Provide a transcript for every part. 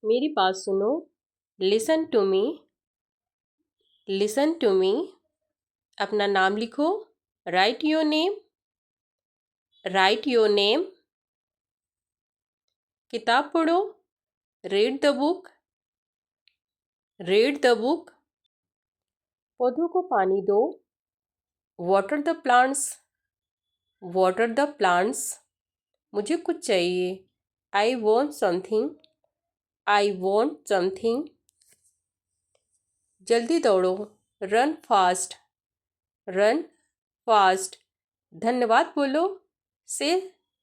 मेरी बात सुनो। Listen to me. Listen to me. अपना नाम लिखो। Write your name. Write your name. किताब पढ़ो। Read the book. Read the book. पौधों को पानी दो। Water the plants. Water the plants. मुझे कुछ चाहिए। I want something. I want something. जल्दी दौड़ो। Run fast. Run fast. धन्यवाद बोलो। Say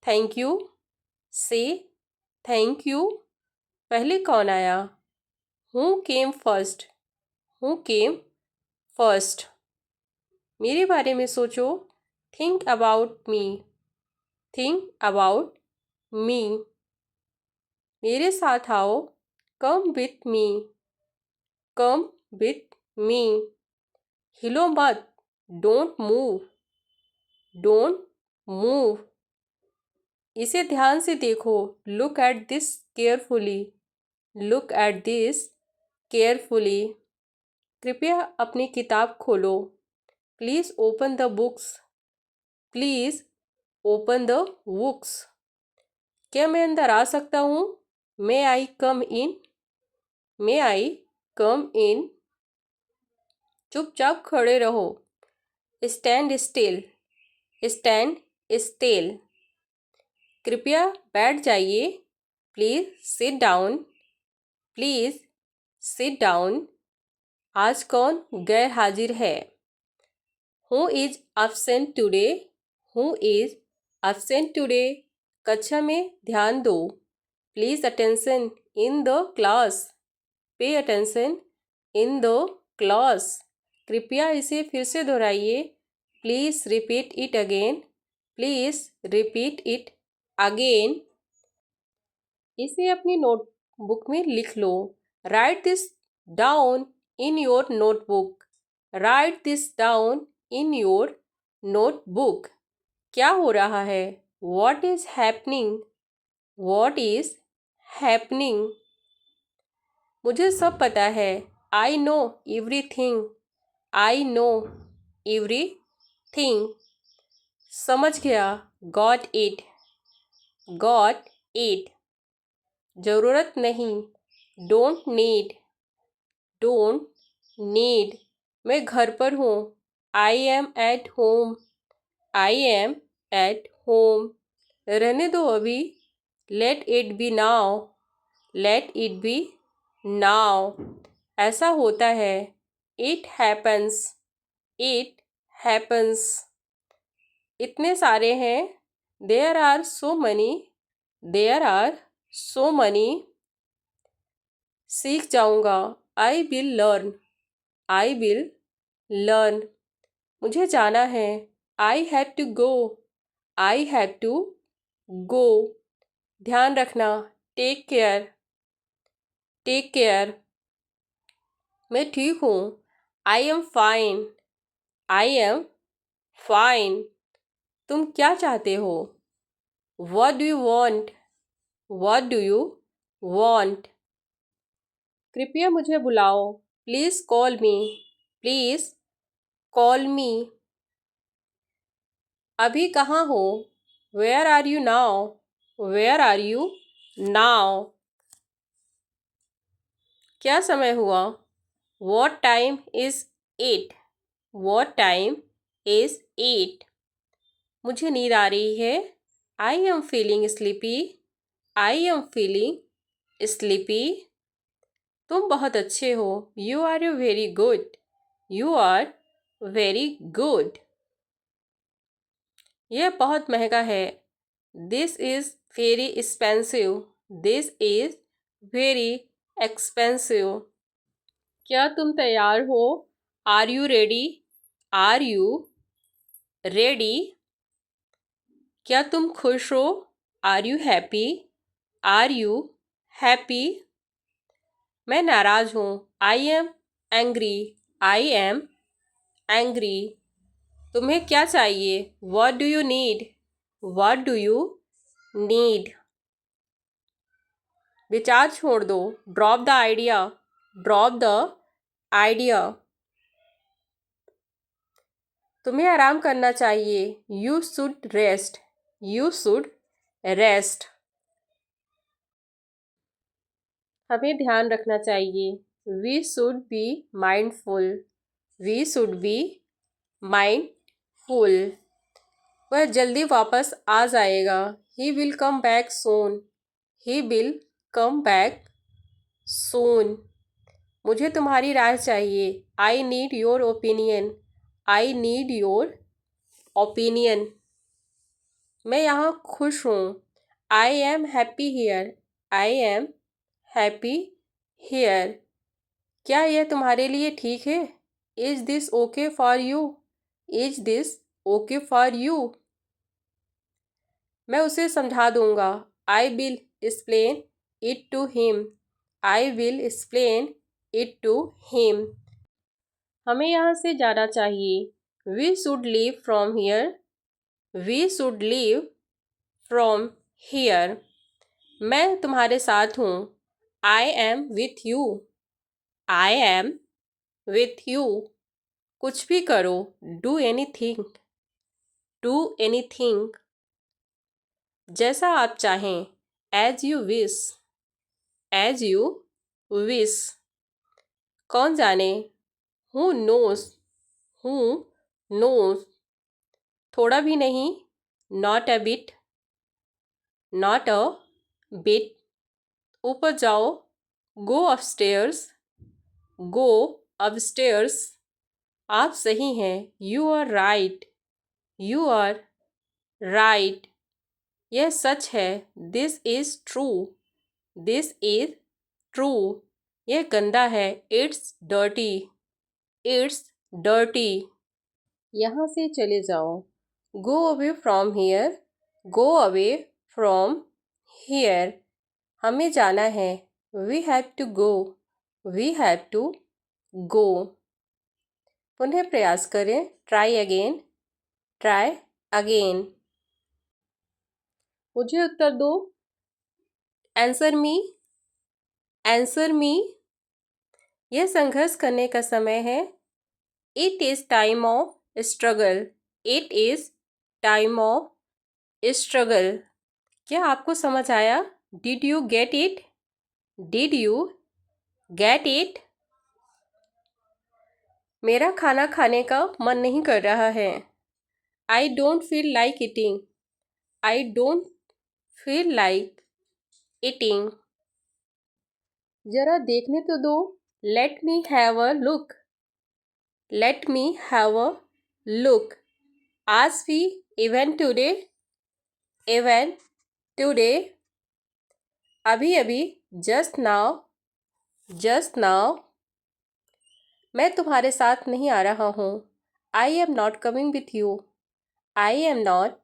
thank you. Say thank you. पहले कौन आया? Who came first? Who came first. मेरे बारे में सोचो। Think about me. Think about me. मेरे साथ आओ। Come with me. Come with me. हिलो मत। Don't move. Don't move. इसे ध्यान से देखो। Look at this carefully. Look at this carefully. कृपया अपनी किताब खोलो। Please open the books. Please open the books. क्या मैं अंदर आ सकता हूँ? मे आई कम इन? मे आई कम इन? चुपचाप खड़े रहो। Stand still. Stand still. कृपया बैठ जाइए। Please sit down. Please sit down. आज कौन गैर हाजिर है? Who is absent today? Who is absent today? कक्षा में ध्यान दो। Please attention in the class. Pay attention in the class. कृपया इसे फिर से दोहराइए। Please repeat it again. Please repeat it again. इसे अपनी नोटबुक में लिख लो। Write this down in your notebook. Right this down in your notebook. क्या हो रहा है? What is happening? What is happening? मुझे सब पता है। I know everything. I know everything. समझ गया। Got it. Got it. ज़रूरत नहीं। Don't need. Don't need. मैं घर पर हूँ। I M eight home. I am at home. रहने दो अभी। Let it be now. Let it be now. ऐसा होता है। It happens. It happens. इतने सारे हैं। There are so many. There are so many. सीख जाऊंगा। I will learn. I will learn. मुझे जाना है। I have to go. I have to go. ध्यान रखना। Take care. Take care. मैं ठीक हूँ। I am fine. I am fine. तुम क्या चाहते हो? What do you want? What do you want? कृपया मुझे बुलाओ। Please call me. Please call me. अभी कहाँ हो? Where are you now? Where are you now? क्या समय हुआ? What time is it? What time is it? मुझे नींद आ रही है। I am feeling sleepy. I am feeling sleepy. तुम बहुत अच्छे हो। You are you very good. You are very good. यह बहुत महंगा है। This is very expensive. This is very expensive. क्या तुम तैयार हो? Are you ready? Are you ready? क्या तुम खुश हो? Are you happy? Are you happy? मैं नाराज़ हूँ। I am angry. I am angry. तुम्हें क्या चाहिए? What do you need? What do you need? विचार छोड़ दो, drop the idea, drop the idea. तुम्हें आराम करना चाहिए, you should rest, you should rest. हमें ध्यान रखना चाहिए, we should be mindful, we should be mindful. वह जल्दी वापस आ जाएगा, he will come back soon, he will come back soon. मुझे तुम्हारी राय चाहिए, I need your opinion, I need your opinion. मैं यहाँ खुश हूँ, I am happy here, I am happy here. क्या यह तुम्हारे लिए ठीक है? Is this okay for you, is this okay for you. मैं उसे समझा दूंगा, I will explain it to him, I will explain it to him. हमें यहाँ से जाना चाहिए, we should leave from here, we should leave from here. मैं तुम्हारे साथ हूँ, I am with you, I am with you. कुछ भी करो, डू एनीथिंग, डू एनीथिंग। जैसा आप चाहें, as you wish, as you wish. कौन जाने, हु नोस, हु नोस। थोड़ा भी नहीं, not a bit, not a bit. ऊपर जाओ, गो अपस्टेयर्स, गो अपस्टेयर्स। आप सही हैं, you are right, you are right. यह सच है, this is true, this is true. यह गंदा है, इट्स डर्टी, इट्स डर्टी। यहाँ से चले जाओ, go away from here, go away from here. हमें जाना है, we have to go, we have to go. पुनः प्रयास करें, ट्राई अगेन, ट्राई अगेन। मुझे उत्तर दो, आंसर मी, आंसर मी। यह संघर्ष करने का समय है, it is time of struggle, it is time of struggle. क्या आपको समझ आया? Did you get it, did you get it. मेरा खाना खाने का मन नहीं कर रहा है, I don't feel like eating, I don't feel like eating. जरा देखने तो दो, let me have a look, let me have a look. आज भी, इवन टुडे, इवन टुडे। अभी अभी, जस्ट नाउ, जस्ट नाउ। मैं तुम्हारे साथ नहीं आ रहा हूँ, I am not coming with you, I am not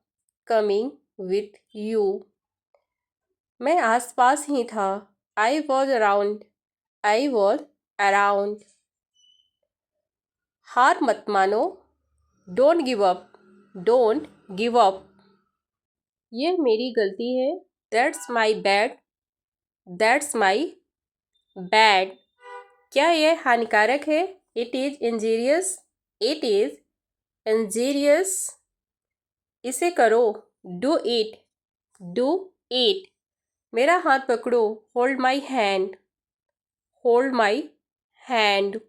coming with you. मैं आसपास ही था, I was around, I was around. हार मत मानो, don't give up, don't give up. यह मेरी गलती है, that's my bad, that's my bad. क्या यह हानिकारक है? It is injurious, it is injurious. इसे करो, डू इट, डू इट। मेरा हाथ पकड़ो, hold my hand, hold my hand.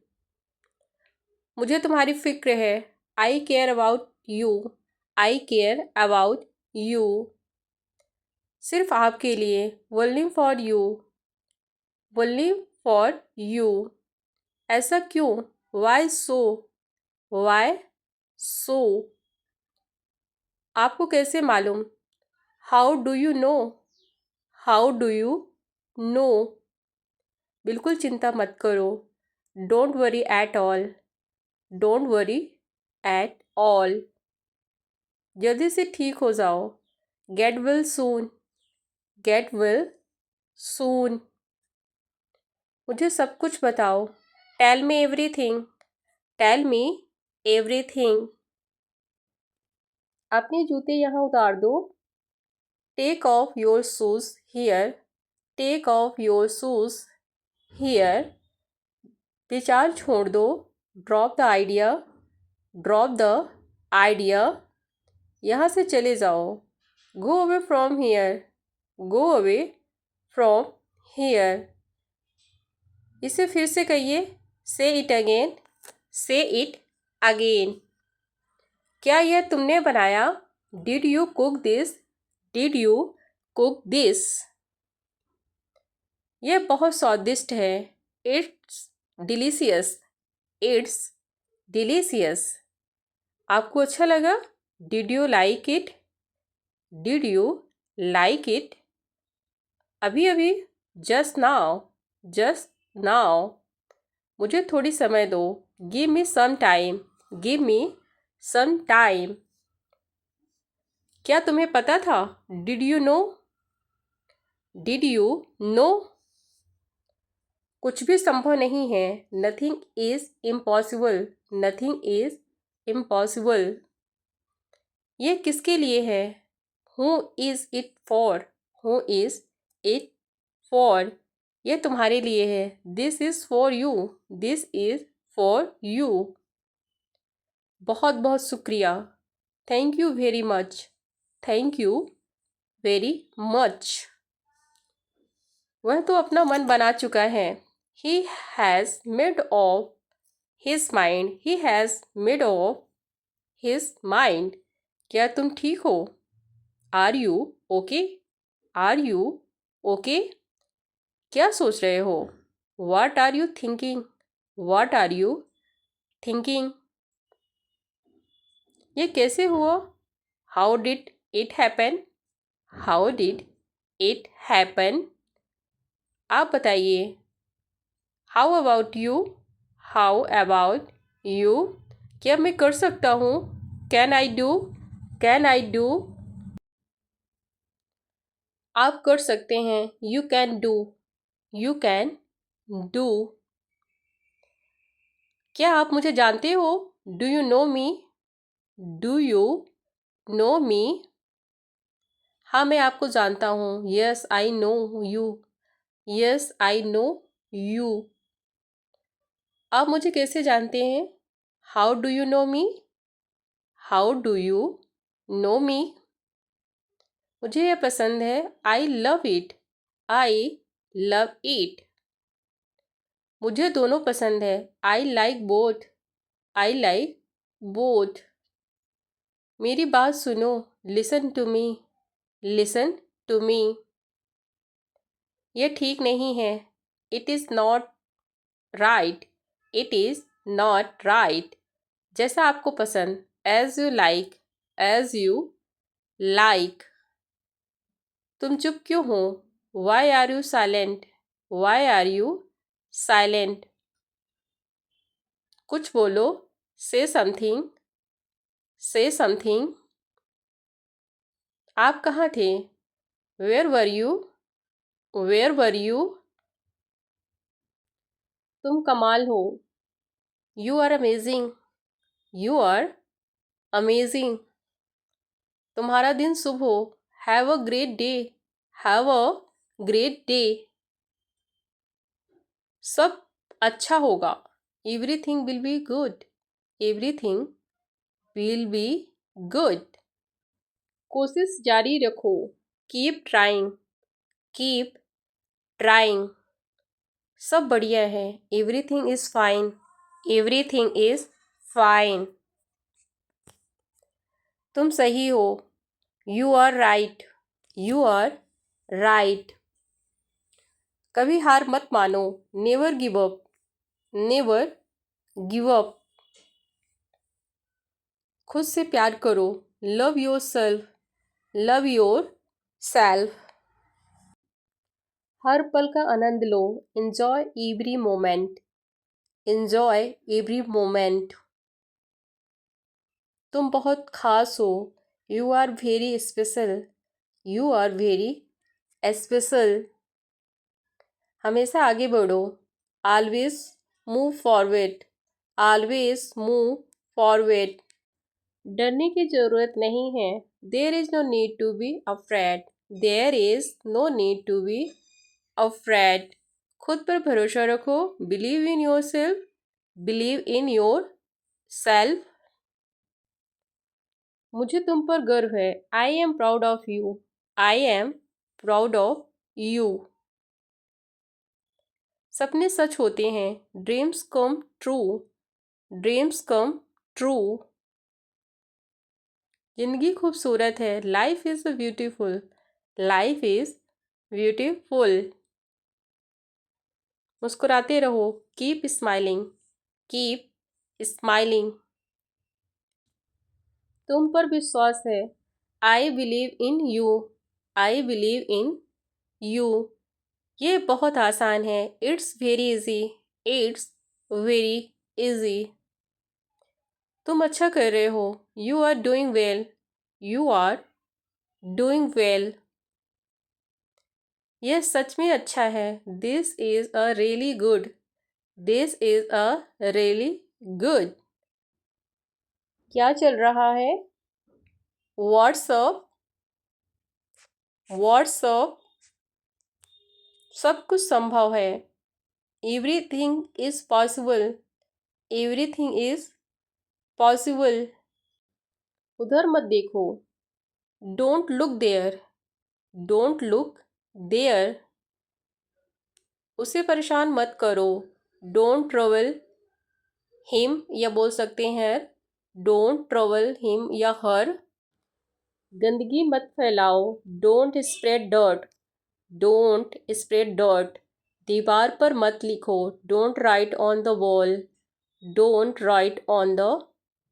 मुझे तुम्हारी फिक्र है, I care about you, I care about you. सिर्फ आपके लिए, only for you, only for you. ऐसा क्यों? Why so, why so. आपको कैसे मालूम? How do you know, how do you know. बिल्कुल चिंता मत करो, don't worry at all, don't worry at all. जल्दी से ठीक हो जाओ, get well soon, get well soon. मुझे सब कुछ बताओ, tell me everything, tell me everything. अपने जूते यहाँ उतार दो, take off your shoes here, take off your shoes here, विचार छोड़ दो, drop the idea, drop the idea, यहाँ से चले जाओ, go away from here, go away from here. इसे फिर से कहिए, say it again, say it again. क्या यह तुमने बनाया? Did you cook this, did you cook this. यह बहुत स्वादिष्ट है, इट्स डिलीशियस, इट्स डिलीशियस। आपको अच्छा लगा? Did you like it, did you like it. अभी अभी, जस्ट नाउ, जस्ट नाउ। मुझे थोड़ी समय दो, give me some time, give me some time. क्या तुम्हें पता था? Did you know, did you know. कुछ भी संभव नहीं है, nothing is impossible, nothing is impossible. ये किसके लिए है? Who is it for, who is it for. ये तुम्हारे लिए है, this is for you, this is for you. बहुत बहुत शुक्रिया, thank you very much, thank you very much. वह तो अपना मन बना चुका है, he has made of his mind, he has made of his mind. क्या तुम ठीक हो? Are you okay, are you okay. क्या सोच रहे हो? What are you thinking? What are you thinking? ये कैसे हुआ? How did it happen? How did it happen? आप बताइए। How about you? How about you? क्या मैं कर सकता हूँ? Can I do? Can I do? आप कर सकते हैं। You can do. You can do. क्या आप मुझे जानते हो? Do you know me? Do you know me? हाँ, मैं आपको जानता हूँ। Yes, I know you. Yes, I know you. आप मुझे कैसे जानते हैं? How do you know me? How do you know me? मुझे यह पसंद है। I love it. I love it. मुझे दोनों पसंद है। I like both. I like both. मेरी बात सुनो। Listen to me. Listen to me. यह ठीक नहीं है। It is not right. It is not right. जैसा आपको पसंद। As you like. As you like. तुम चुप क्यों हो? Why are you silent? Why are you silent? कुछ बोलो। Say something. Say something. आप कहाँ थे? Where were you? Where were you? तुम कमाल हो। You are amazing. You are amazing. तुम्हारा दिन शुभ हो। Have a great day. Have a great day. सब अच्छा होगा। Everything will be good. Everything will be good. कोशिश जारी रखो। Keep trying. Keep trying. सब बढ़िया है। Everything is fine. Everything is fine. तुम सही हो। You are right. You are right. कभी हार मत मानो। Never give up. Never give up. खुद से प्यार करो। Love yourself. Love yourself. हर पल का आनंद लो। Enjoy every moment. Enjoy every moment. तुम बहुत खास हो। You are very special. You are very special. हमेशा आगे बढ़ो। Always move forward. Always move forward. डरने की ज़रूरत नहीं है। There is no need to be afraid. There is no need to be afraid. खुद पर भरोसा रखो. Believe in yourself. Believe in yourself. मुझे तुम पर गर्व है. I am proud of you. I am proud of you. सपने सच होते हैं. Dreams come true. Dreams come true. जिंदगी खूबसूरत है. Life is beautiful. Life is beautiful. मुस्कुराते रहो. Keep smiling. Keep smiling. तुम पर विश्वास है. I believe in you. I believe in you. ये बहुत आसान है. It's very easy. It's very easy. तुम अच्छा कर रहे हो. You are doing well. You are doing well. यह सच में अच्छा है. This is a really good. This is a really good. क्या चल रहा है? What's up? What's up? सब कुछ संभव है. Everything is possible. Everything is possible. उधर मत देखो. Don't look there. Don't look there. उसे परेशान मत करो. Don't trouble him या बोल सकते हैं Don't trouble him या her. गंदगी मत फैलाओ. Don't spread dirt. Don't spread dirt. दीवार पर मत लिखो. Don't write on the wall. Don't write on the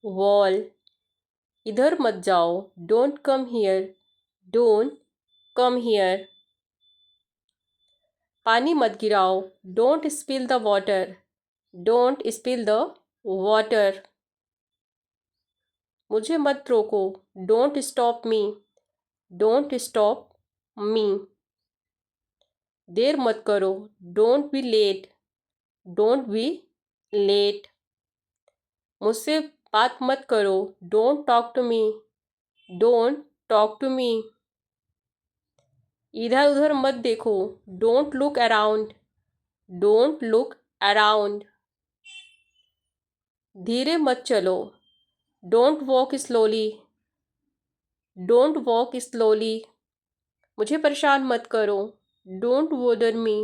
wall. इधर मत जाओ. Don't come here. Don't come here. पानी मत गिराओ. Don't spill the water. Don't spill the water. मुझे मत रोको. Don't stop me. Don't stop me. देर मत करो. Don't be late. Don't be late. मुझसे बात मत करो. Don't talk to me. Don't talk to me. इधर उधर मत देखो. Don't look around. Don't look around. धीरे मत चलो. Don't walk slowly. Don't walk slowly. मुझे परेशान मत करो. Don't bother me.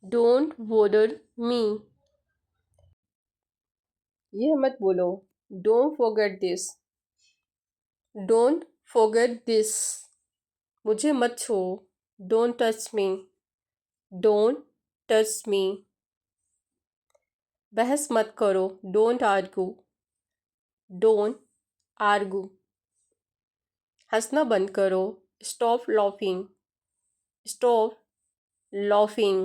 Don't bother me. यह मत बोलो. Don't forget this. Don't forget this. मुझे मत छू. Don't touch me. Don't touch me. बहस मत करो. Don't argue. Don't argue. हंसना बंद करो. Stop laughing. Stop laughing.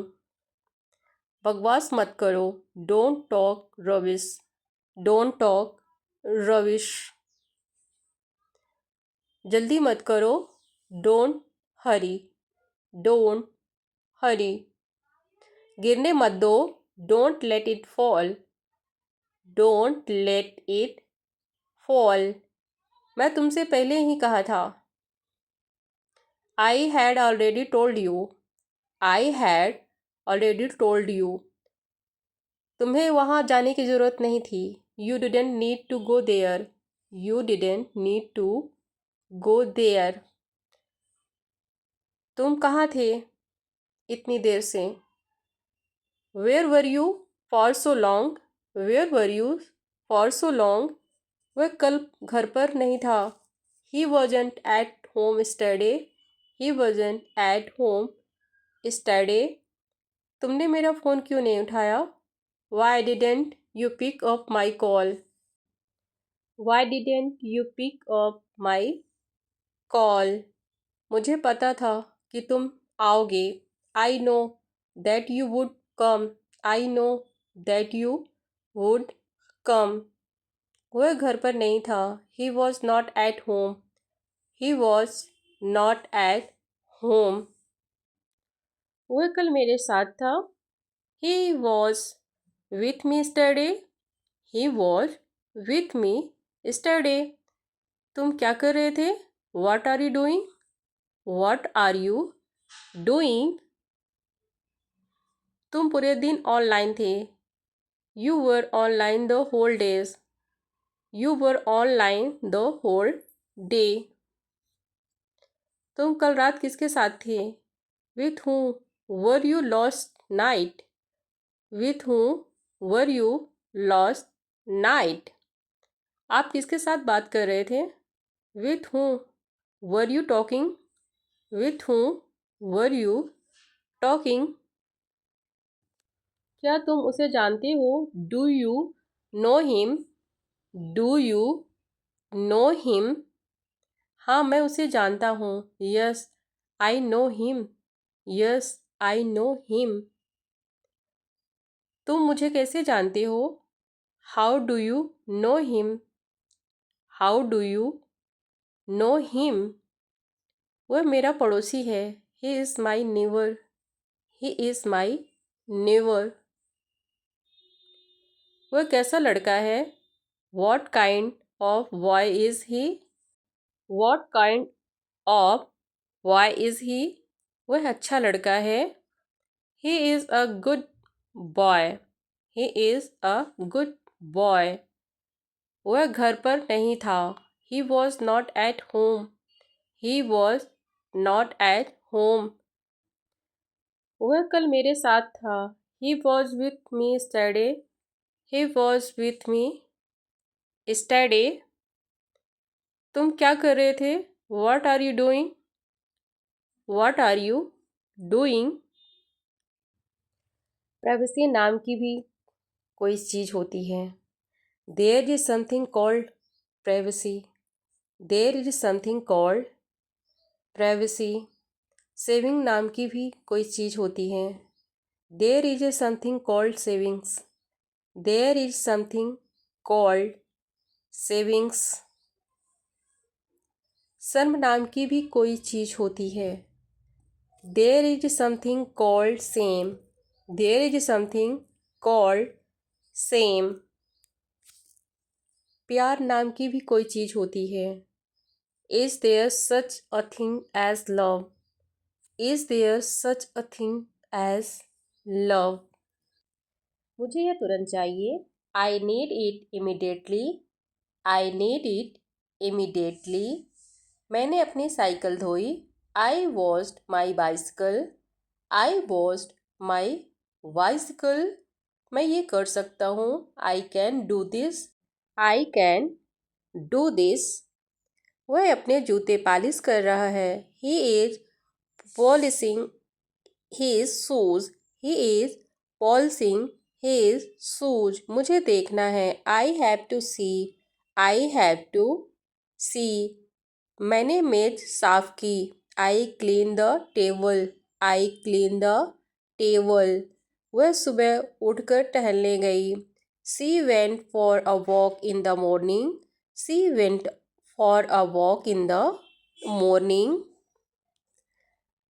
बकवास मत करो. Don't talk rubbish. Don't talk rubbish. जल्दी मत करो. Don't hurry. Don't hurry. गिरने मत दो. Don't let it fall. Don't let it fall. मैं तुमसे पहले ही कहा था. I had already told you. I had already told you. तुम्हें वहाँ जाने की ज़रूरत नहीं थी. You didn't need to go there. You didn't need to go there. तुम कहाँ थे इतनी देर से? Where were you for so long? Where were you for so long? वह कल घर पर नहीं था. He wasn't at home yesterday. He wasn't at home yesterday. तुमने मेरा फ़ोन क्यों नहीं उठाया? Why didn't you pick up my call? Why didn't you pick up my call? मुझे पता था कि तुम आओगे. I know that you would come. I know that you would come. वह घर पर नहीं था. He was not at home. He was not at home. वह कल मेरे साथ था. He was with me yesterday. He was with me yesterday. तुम क्या कर रहे थे? What are you doing? What are you doing? तुम पूरे दिन ऑनलाइन थे। You were online the whole days. You were online the whole day. तुम कल रात किसके साथ थे? With whom were you last night? With whom were you last night? आप किसके साथ बात कर रहे थे? With whom were you talking? With whom were you talking? क्या तुम उसे जानते हो? Do you know him? Do you know him? हाँ, मैं उसे जानता हूँ। Yes I know him. Yes I know him. तुम मुझे कैसे जानते हो? How do you know him? How do you know him? वह मेरा पड़ोसी है। He is my neighbour. He is my neighbour. वह कैसा लड़का है? What kind of boy is he? What kind of boy is he? वह अच्छा लड़का है। He is a good boy. He is a good boy. वह घर पर नहीं था। He was not at home. He was not at home. वह कल मेरे साथ था। He was with me yesterday. He was with me yesterday. तुम क्या कर रहे थे? What are you doing? What are you doing? Privacy नाम की भी कोई चीज़ होती है। There is something called privacy. There is something called privacy. Saving नाम की भी कोई चीज़ होती है। There is something called savings. There is something called savings. शर्म नाम की भी कोई चीज़ होती है। There is something called shame. There is something called shame. प्यार नाम की भी कोई चीज़ होती है। Is there such a thing as love? Is there such a thing as love? मुझे यह तुरंत चाहिए। I need it immediately. I need it immediately. मैंने अपनी साइकिल धोई। I washed my bicycle. I washed my bicycle. मैं ये कर सकता हूँ। I can do this. I can do this. वह अपने जूते पालिश कर रहा है। He is polishing his shoes. He is polishing his shoes. मुझे देखना है। I have to see. I have to see. मैंने मेज साफ की। I clean the table. I clean the table. वह सुबह उठकर टहलने गई। She went for a walk in the morning. She went for a walk in the morning.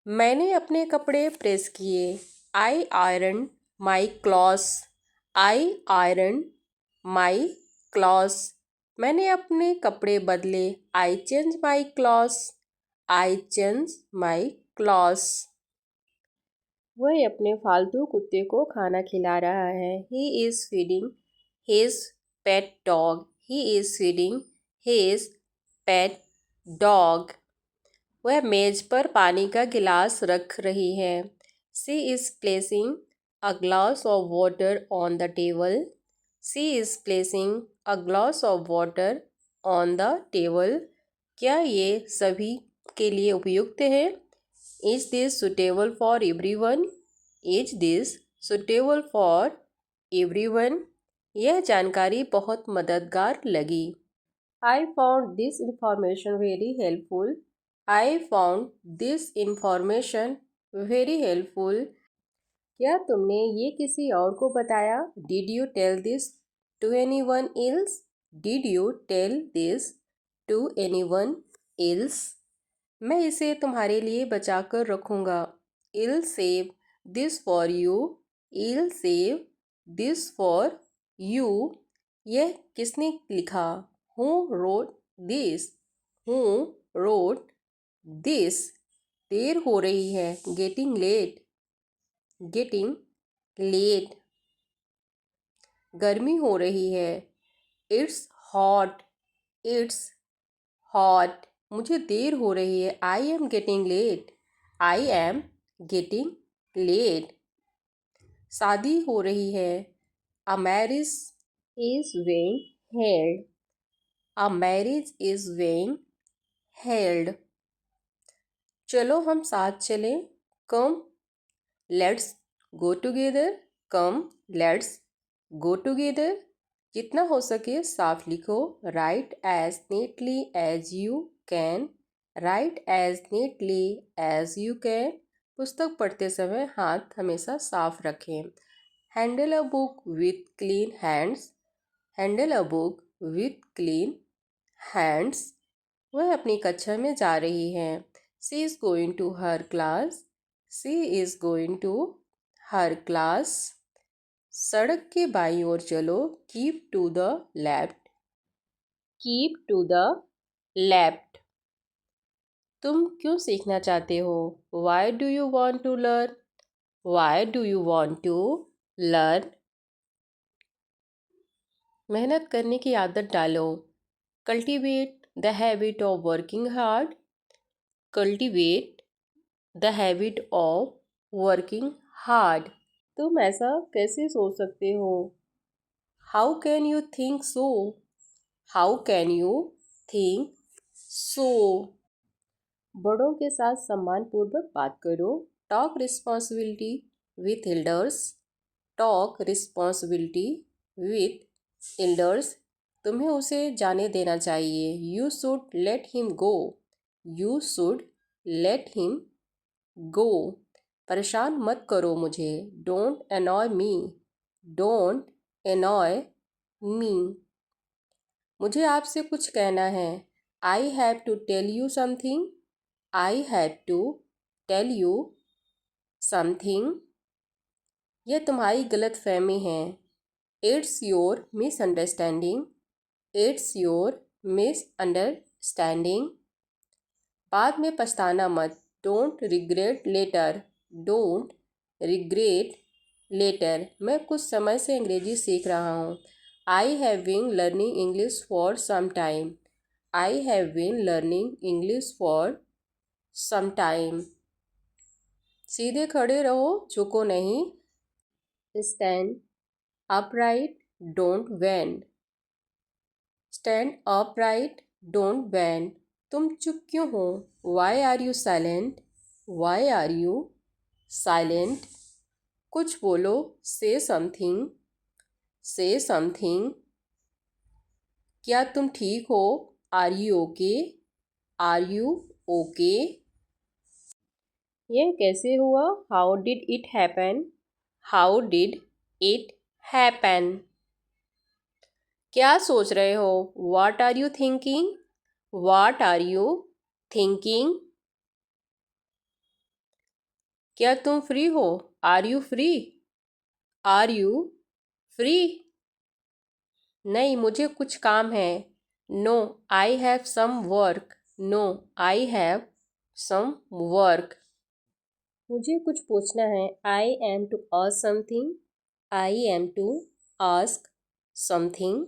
मैंने अपने कपड़े प्रेस किए। I ironed my clothes. I ironed my clothes. मैंने अपने कपड़े बदले। I changed my clothes. I changed my clothes. वह अपने फालतू कुत्ते को खाना खिला रहा है। He is feeding his pet dog. He is feeding his pet dog. वह मेज पर पानी का गिलास रख रही है। She is placing a glass of water on the table. She is placing a glass of water on the table. क्या ये सभी के लिए उपयुक्त है? Is this suitable for everyone? Is this suitable for everyone? यह जानकारी बहुत मददगार लगी। I found this information very helpful. I found this information very helpful. क्या तुमने ये किसी और को बताया? Did you tell this to anyone else? Did you tell this to anyone else? मैं इसे तुम्हारे लिए बचा कर रखूँगा। I'll save this for you. I'll save this for you. यह किसने लिखा? Who wrote this? Who wrote this? देर हो रही है। Getting late. Getting late. गर्मी हो रही है, इट्स हॉट, इट्स हॉट। मुझे देर हो रही है, I am getting late, I am getting late. शादी हो रही है, a marriage is being held, a marriage is being held। चलो हम साथ चलें, come let's go together, come let's go together. जितना हो सके साफ लिखो, write as neatly as you can, write as neatly as you can. पुस्तक पढ़ते समय हाथ हमेशा साफ रखें। Handle a book with clean hands, handle a book with clean hands. वह अपनी कक्षा में जा रही है, she is going to her class, she is going to her class. सड़क के बाईं ओर चलो, keep to the left, keep to the left. तुम क्यों सीखना चाहते हो, why do you want to learn, why do you want to learn. मेहनत करने की आदत डालो, cultivate the habit of working hard, cultivate the habit of working hard. तुम ऐसा कैसे सोच सकते हो, how can you think so, how can you think so. बड़ों के साथ सम्मानपूर्वक बात करो, talk responsibility with elders, talk responsibility with elders. तुम्हें उसे जाने देना चाहिए, you should let him go, you should let him go. परेशान मत करो मुझे, don't annoy me, don't annoy me. मुझे आपसे कुछ कहना है, I have to tell you something, I have to tell you something. यह तुम्हारी गलत फहमी है, it's your misunderstanding, it's your misunderstanding. बाद में पछताना मत, don't regret later, don't regret later. मैं कुछ समय से अंग्रेजी सीख रहा हूँ, I have been learning English for some time, I have been learning English for some time. सीधे खड़े रहो, झुको नहीं, stand upright, don't bend, stand upright, don't bend. तुम चुप क्यों हो, why are you silent, why are you silent. कुछ बोलो, से समथिंग, से समथिंग। क्या तुम ठीक हो, are you okay, are you okay. यह कैसे हुआ, how did it happen, how did it happen. क्या सोच रहे हो, what are you thinking, what are you thinking. क्या तुम फ्री हो, are you free, are you free. नहीं, मुझे कुछ काम है, no I have some work, no I have some work. मुझे कुछ पूछना है, I am to ask something, I am to ask something.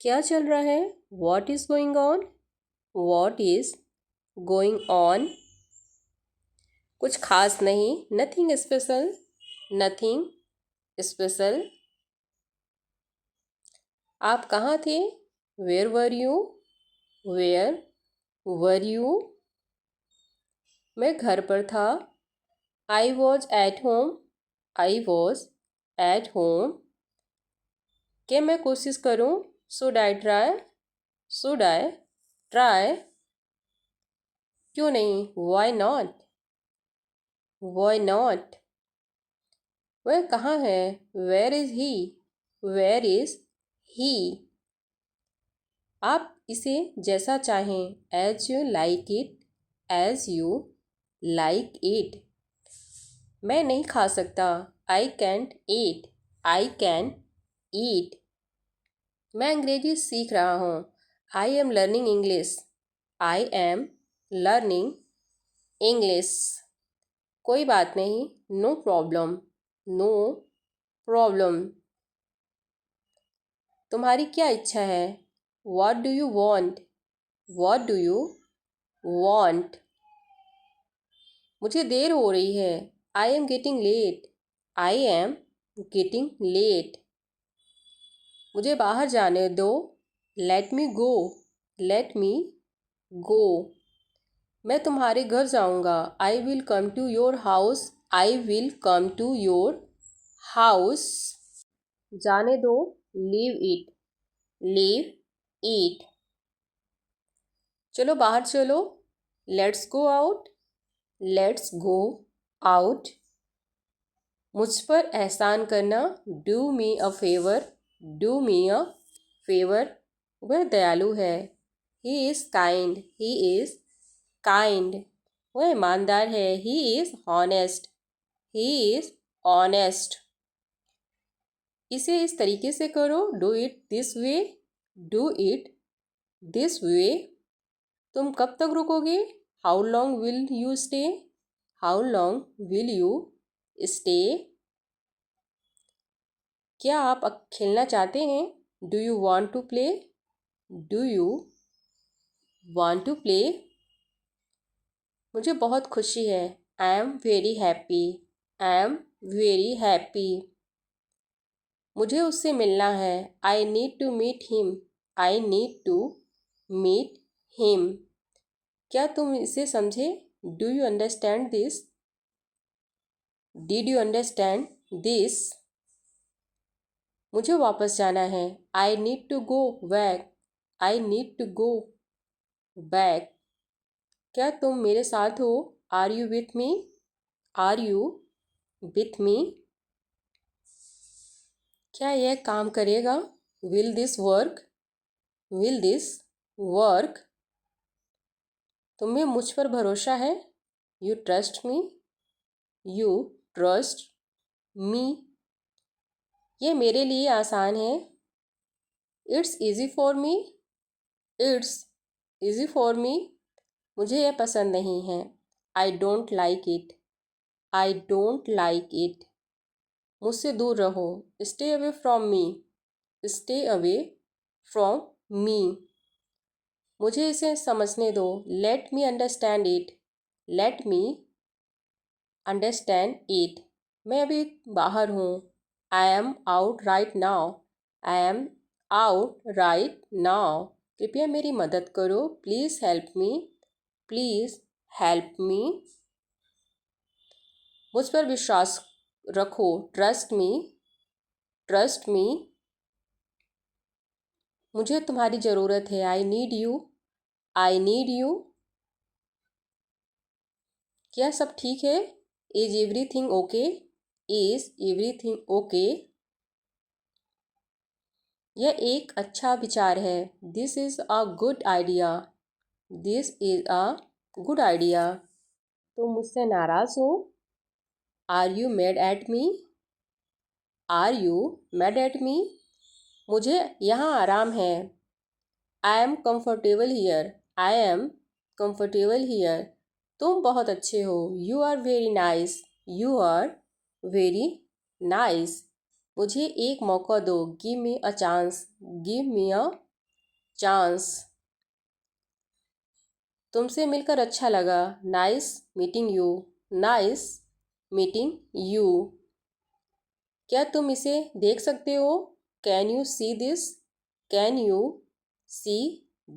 क्या चल रहा है, what is going on, what is going on. कुछ खास नहीं, नथिंग स्पेशल, नथिंग स्पेशल। आप कहाँ थे, where were you, where were you. मैं घर पर था, I was at home, I was at home. क्या मैं कोशिश करूँ, should I try, should I try. क्यों नहीं, वाई नॉट, वाई नॉट। वह कहाँ है, where is he, where is he. आप इसे जैसा चाहें, as you like it, as you like it. मैं नहीं खा सकता, I can't eat, I can eat. मैं अंग्रेजी सीख रहा हूँ, I am learning English, I am learning English. कोई बात नहीं, नो प्रॉब्लम, नो प्रॉब्लम। तुम्हारी क्या इच्छा है? What do you want? What do you want? मुझे देर हो रही है। I am getting late. I am getting late. मुझे बाहर जाने दो। Let me go. Let me go. मैं तुम्हारे घर जाऊंगा। I will come to your house. I will come to your house. जाने दो। Leave it. Leave it. चलो बाहर चलो। Let's go out. Let's go out. मुझ पर एहसान करना। Do me a favor. Do me a favor. वह दयालु है। He is kind. He is kind. वह ईमानदार है। He is honest. He is honest. इसे इस तरीके से करो। Do it this way. Do it this way. तुम कब तक रुकोगे? How long will you stay? How long will you stay? क्या आप खेलना चाहते हैं? Do you want to play? Do you want to play? मुझे बहुत खुशी है। I am very happy. I am very happy. मुझे उससे मिलना है। I need to meet him. I need to meet him. क्या तुम इसे समझे? Do you understand this? Did you understand this? मुझे वापस जाना है। I need to go back. I need to go back. क्या तुम मेरे साथ हो? Are you with me? Are you with me? क्या यह काम करेगा? Will this work? Will this work? तुम्हें मुझ पर भरोसा है? You trust me? You trust me? यह मेरे लिए आसान है। It's easy for me. It's easy for me. मुझे यह पसंद नहीं है। I don't like it. I don't like it. मुझसे दूर रहो। Stay away from me. Stay away from me. मुझे इसे समझने दो। Let me understand it. Let me understand it. मैं अभी बाहर हूँ। I am out right now. I am out right now. कृपया मेरी मदद करो। Please help me. Please help me. मुझ पर विश्वास रखो। Trust me. Trust me. मुझे तुम्हारी ज़रूरत है। I need you. I need you. क्या सब ठीक है? Is everything okay? Is everything okay? यह एक अच्छा विचार है। This is a good idea. This is a good idea. तुम मुझसे नाराज़ हो? Are you mad at me? Are you mad at me? मुझे यहाँ आराम है। I am comfortable here. I am comfortable here. तुम बहुत अच्छे हो। You are very nice. You are very nice. मुझे एक मौका दो। Give me a chance. Give me a chance. तुमसे मिलकर अच्छा लगा। Nice meeting you. Nice meeting you. क्या तुम इसे देख सकते हो? Can you see this? Can you see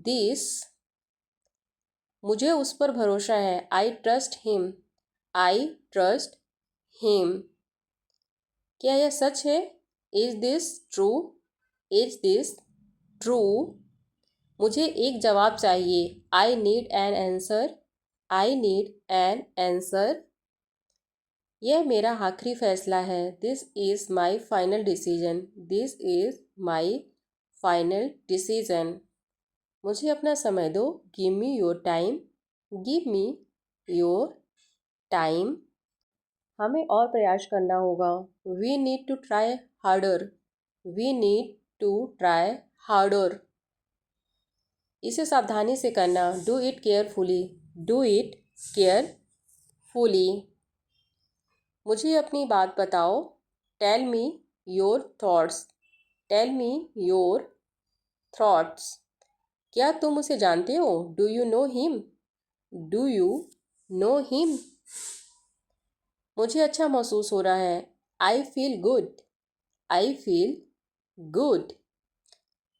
this? मुझे उस पर भरोसा है। I trust him. I trust him. क्या यह सच है? Is this true? Is this true? मुझे एक जवाब चाहिए। I need an answer. I need an answer. यह मेरा आखिरी फैसला है। This is my final decision. This is my final decision. मुझे अपना समय दो। Give me your time. Give me your time. हमें और प्रयास करना होगा। We need to try harder. We need to try harder. इसे सावधानी से करना। Do it carefully. Do it carefully. मुझे अपनी बात बताओ। Tell me your thoughts. Tell me your thoughts. क्या तुम उसे जानते हो? Do you know him? Do you know him? मुझे अच्छा महसूस हो रहा है। I feel good. I feel good.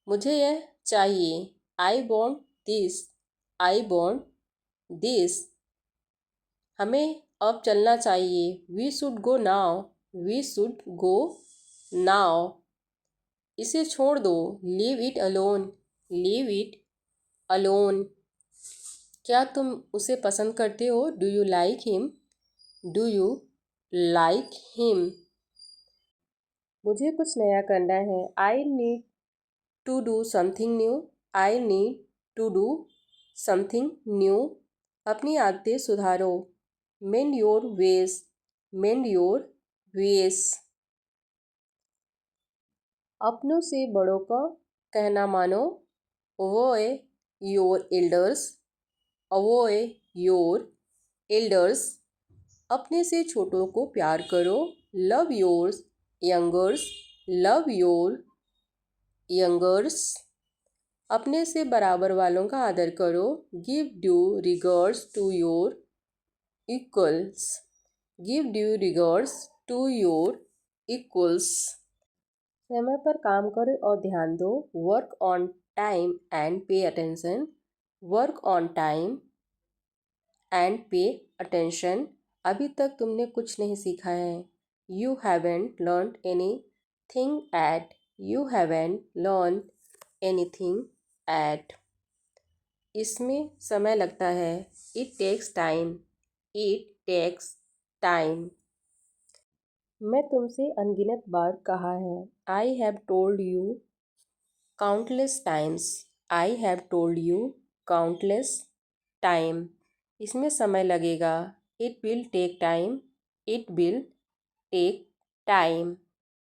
मुझे यह चाहिए। I want this. I want this. हमें अब चलना चाहिए। We should go now. We should go now. इसे छोड़ दो। Leave it alone. Leave it alone. क्या तुम उसे पसंद करते हो? Do you like him? Do you like him? मुझे कुछ नया करना है। I need to do something new. I need to do something new. अपनी आदतें सुधारो। Mend your ways. Mend your ways. अपनों से बड़ों का कहना मानो। Obey your elders. Obey your elders. अपने से छोटों को प्यार करो। Love your youngers. Love your youngers. अपने से बराबर वालों का आदर करो। Give due regards to your equals. Give due regards to your equals. समय पर काम करो और ध्यान दो। Work on time and pay attention. Work on time and pay attention. अभी तक तुमने कुछ नहीं सीखा है। You haven't learned anything at. You haven't learn anything at. इसमें समय लगता है। It takes time. It takes time. मैं तुमसे अनगिनत बार कहा है। I have told you countless times. I have told you countless time. इसमें समय लगेगा। It will take time. It will take time.